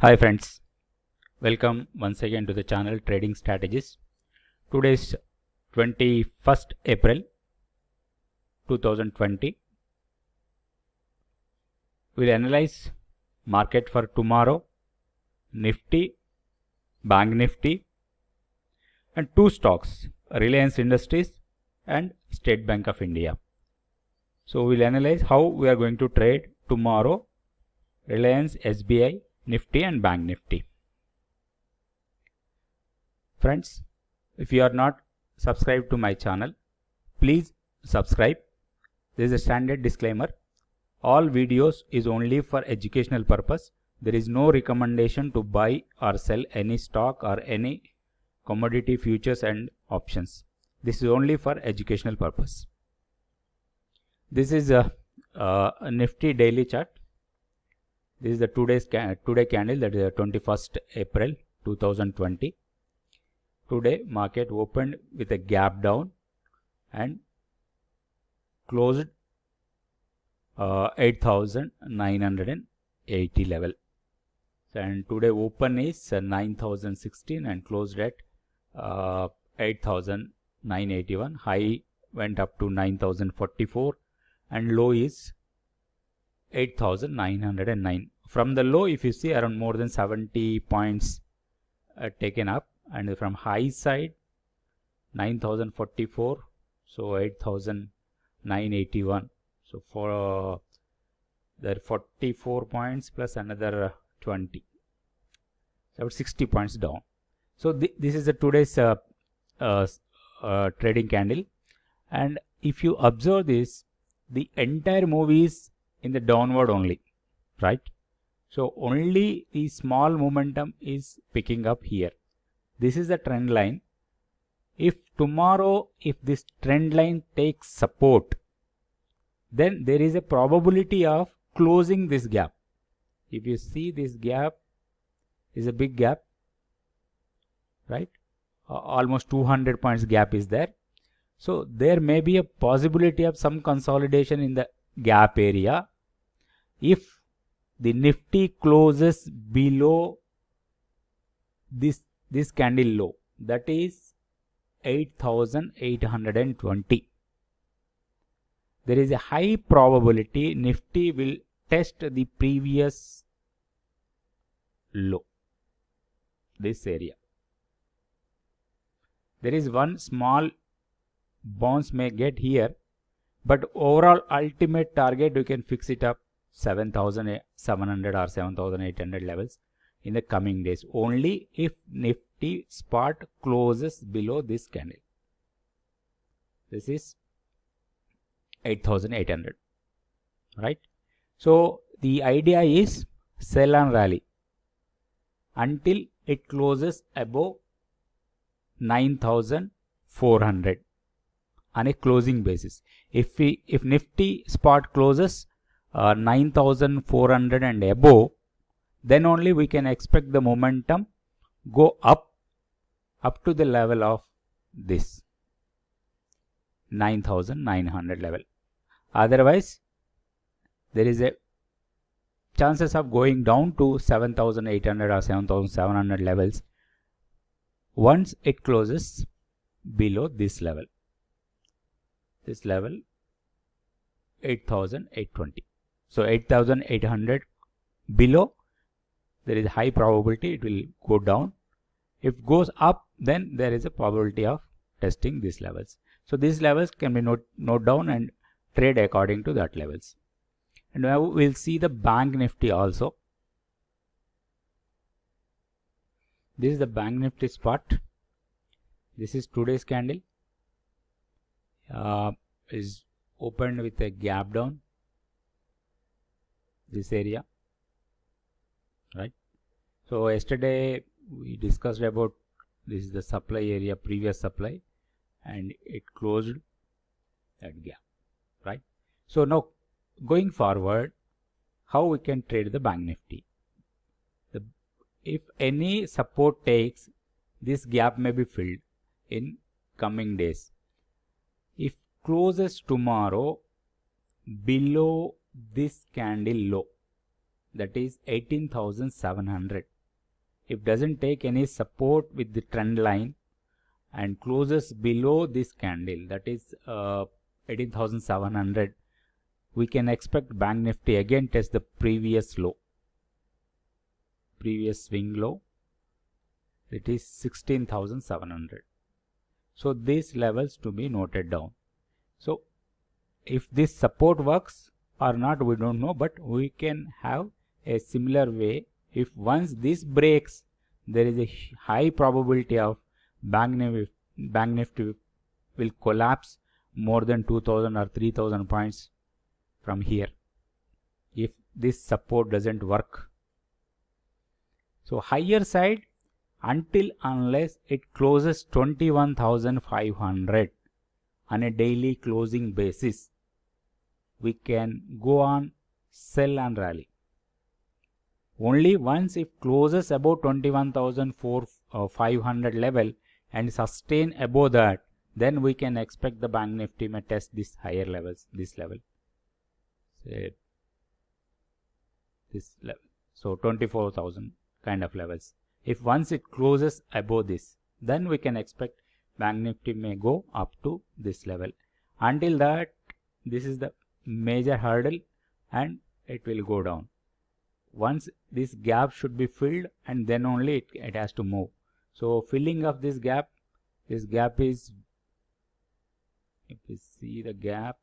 Hi friends, welcome once again to the channel Trading Strategies. Today is 21st April 2020. We'll analyze market for tomorrow, Nifty, Bank Nifty and two stocks, Reliance Industries and State Bank of India. So we'll analyze how we are going to trade tomorrow, Reliance, SBI, Nifty and Bank Nifty. Friends, if you are not subscribed to my channel, please subscribe. There is a standard disclaimer. All videos is only for educational purpose. There is no recommendation to buy or sell any stock or any commodity futures and options. This is only for educational purpose. This is a Nifty daily chart. This is the today candle, that is 21st April 2020. Today market opened with a gap down and closed 8,980 level. And today open is 9,016 and closed at 8,981. High went up to 9,044 and low is 8,909. From the low, if you see, around more than 70 points taken up, and from high side 9,044, so 8,981. So for there 44 points plus another 20, so about 60 points down. So this is the today's trading candle, and if you observe this, the entire move is in the downward only, right? So only the small momentum is picking up here. This is the trend line. If tomorrow, if this trend line takes support, then there is a probability of closing this gap. If you see, this gap is a big gap, right? Almost 200 points gap is there. So there may be a possibility of some consolidation in the gap area if the Nifty closes below this candle low, that is 8,820. There is a high probability Nifty will test the previous low, this area. There is one small bounce may get here, but overall ultimate target you can fix it up 7,700 or 7,800 levels in the coming days, only if Nifty spot closes below this candle. This is 8,800, right? So the idea is sell and rally until it closes above 9,400 on a closing basis. If Nifty spot closes 9,400 and above, then only we can expect the momentum go up to the level of this 9,900 level. Otherwise, there is a chances of going down to 7,800 or 7,700 levels once it closes below this level. This level 8,820. So 8,800 below, there is a high probability it will go down. If it goes up, then there is a probability of testing these levels. So these levels can be note down and trade according to that levels. And now we'll see the Bank Nifty also. This is the Bank Nifty spot. This is today's candle. Is opened with a gap down, this area, right? So yesterday we discussed about this is the supply area, previous supply, and it closed that gap, right? So now going forward, how we can trade the Bank Nifty? If any support takes, this gap may be filled in coming days. If closes tomorrow below this candle low, that is 18,700. If doesn't take any support with the trend line and closes below this candle, that is 18,700, we can expect Bank Nifty again test the previous low, previous swing low, it is 16,700. So these levels to be noted down. So if this support works or not, we don't know, but we can have a similar way. If once this breaks, there is a high probability of Bank Nifty will collapse more than 2,000 or 3,000 points from here if this support doesn't work. So higher side, until unless it closes 21,500 on a daily closing basis, we can go on sell and rally. Only once it closes above 21,500 level and sustain above that, then we can expect the Bank Nifty may test this higher levels, this level, say this level, so 24,000 kind of levels. If once it closes above this, then we can expect Bank Nifty may go up to this level. Until that, this is the major hurdle and it will go down. Once this gap should be filled, and then only it has to move. So filling of this gap is, if you see the gap,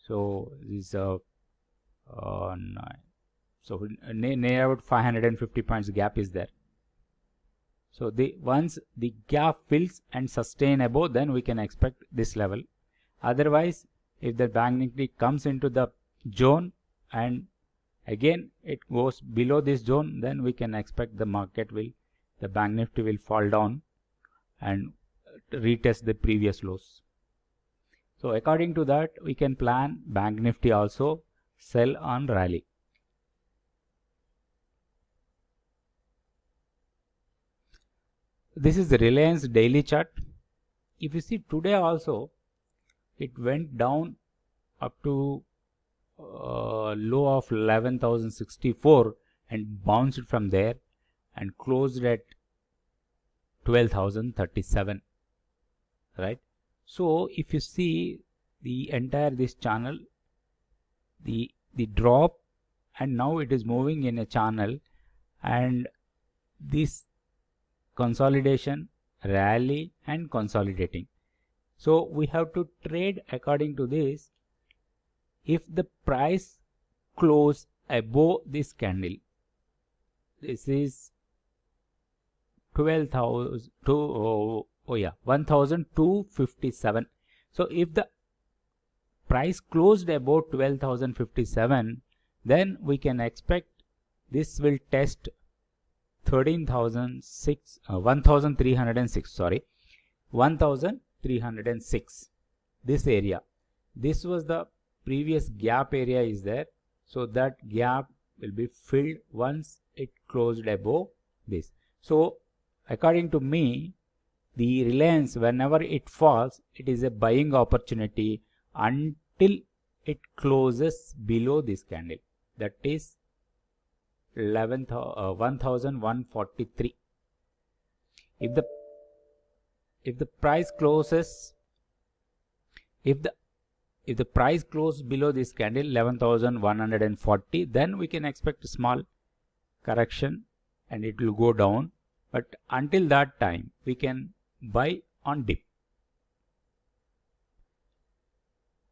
so this so near about 550 points gap is there. So once the gap fills and sustain above, then we can expect this level. Otherwise, if the Bank Nifty comes into the zone and again it goes below this zone, then we can expect the Bank Nifty will fall down and retest the previous lows. So according to that, we can plan Bank Nifty also sell on rally. This is the Reliance daily chart. If you see today also, it went down up to low of 11,064 and bounced from there and closed at 12,037, right? So if you see the entire this channel, the drop, and now it is moving in a channel, and this consolidation, rally and consolidating. So we have to trade according to this. If the price close above this candle, this is 12,257. So if the price closed above 12,057, then we can expect this will test 1306, this area. This was the previous gap area is there, so that gap will be filled once it closed above this. So according to me, the Reliance, whenever it falls, it is a buying opportunity until it closes below this candle, that is 11,143. If the price closes, if the price closes below this candle 11,140, then we can expect a small correction and it will go down. But until that time, we can buy on dip.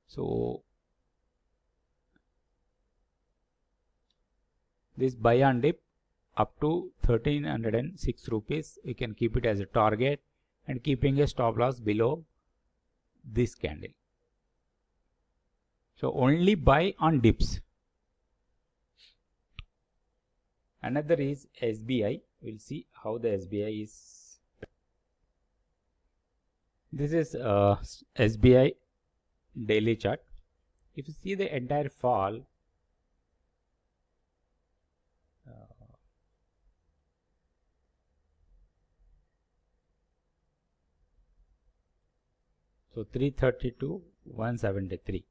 So this buy on dip up to 1,306 rupees, we can keep it as a target and keeping a stop loss below this candle. So only buy on dips. Another is SBI. We'll see how the SBI is. This is SBI daily chart. If you see the entire fall, so 330 to 173.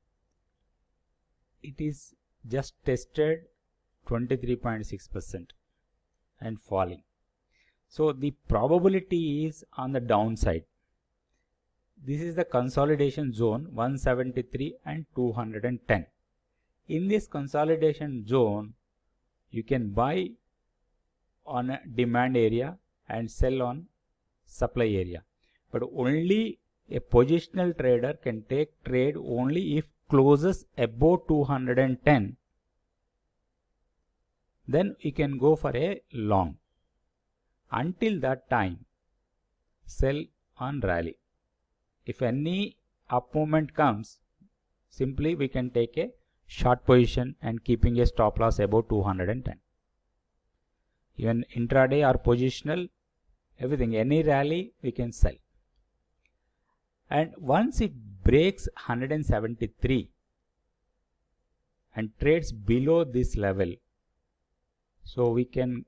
It is just tested 23.6% and falling. So the probability is on the downside. This is the consolidation zone 173 and 210. In this consolidation zone, you can buy on a demand area and sell on supply area. But only a positional trader can take trade only if closes above 210. Then you can go for a long. Until that time, sell on rally. If any up movement comes, simply we can take a short position and keeping a stop loss above 210. Even intraday or positional, everything, any rally we can sell. And once it breaks 173 and trades below this level, so we can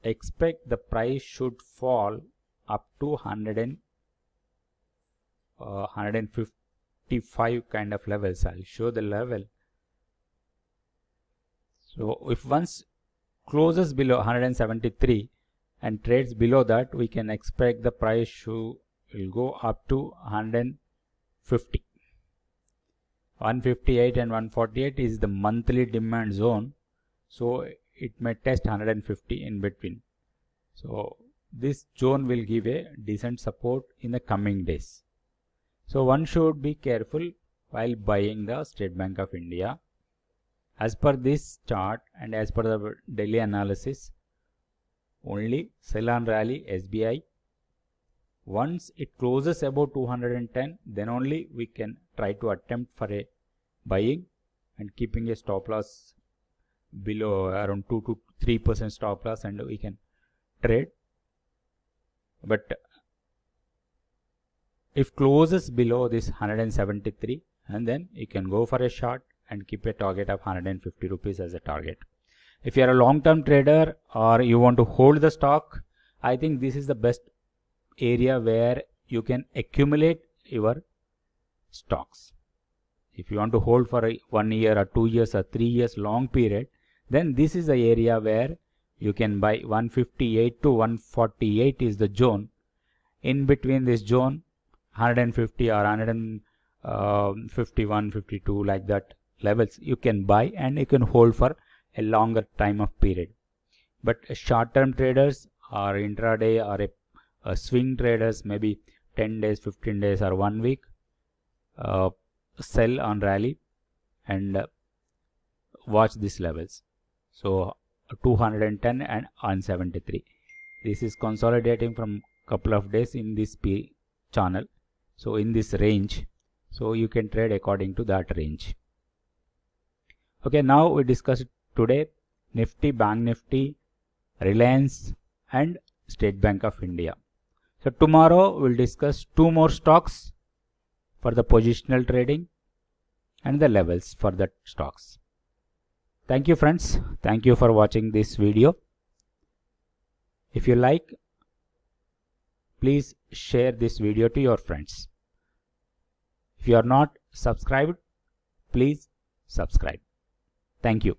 expect the price should fall up to 155 kind of levels. I'll show the level. So if once closes below 173 and trades below that, we can expect the price will go up to 150. 158 and 148 is the monthly demand zone, so it may test 150 in between. So this zone will give a decent support in the coming days. So one should be careful while buying the State Bank of India. As per this chart and as per the daily analysis, only sell on rally SBI. Once it closes above 210, then only we can try to attempt for a buying and keeping a stop loss below around 2 to 3% stop loss, and we can trade. But if closes below this 173, and then you can go for a short and keep a target of 150 rupees as a target. If you are a long-term trader or you want to hold the stock, I think this is the best area where you can accumulate your stocks. If you want to hold for 1 year or 2 years or 3 years long period, then this is the area where you can buy. 158 to 148 is the zone. In between this zone, 150 or 151, 52 like that levels you can buy and you can hold for a longer time of period. But short-term traders or intraday or swing traders, maybe 10 days, 15 days or 1 week, sell on rally and watch these levels. So 210 and 173. This is consolidating from couple of days in this channel. So in this range, so you can trade according to that range. Okay, now we discussed today Nifty, Bank Nifty, Reliance and State Bank of India. So tomorrow we'll discuss 2 more stocks for the positional trading and the levels for the stocks. Thank you friends. Thank you for watching this video. If you like, please share this video to your friends. If you are not subscribed, please subscribe. Thank you.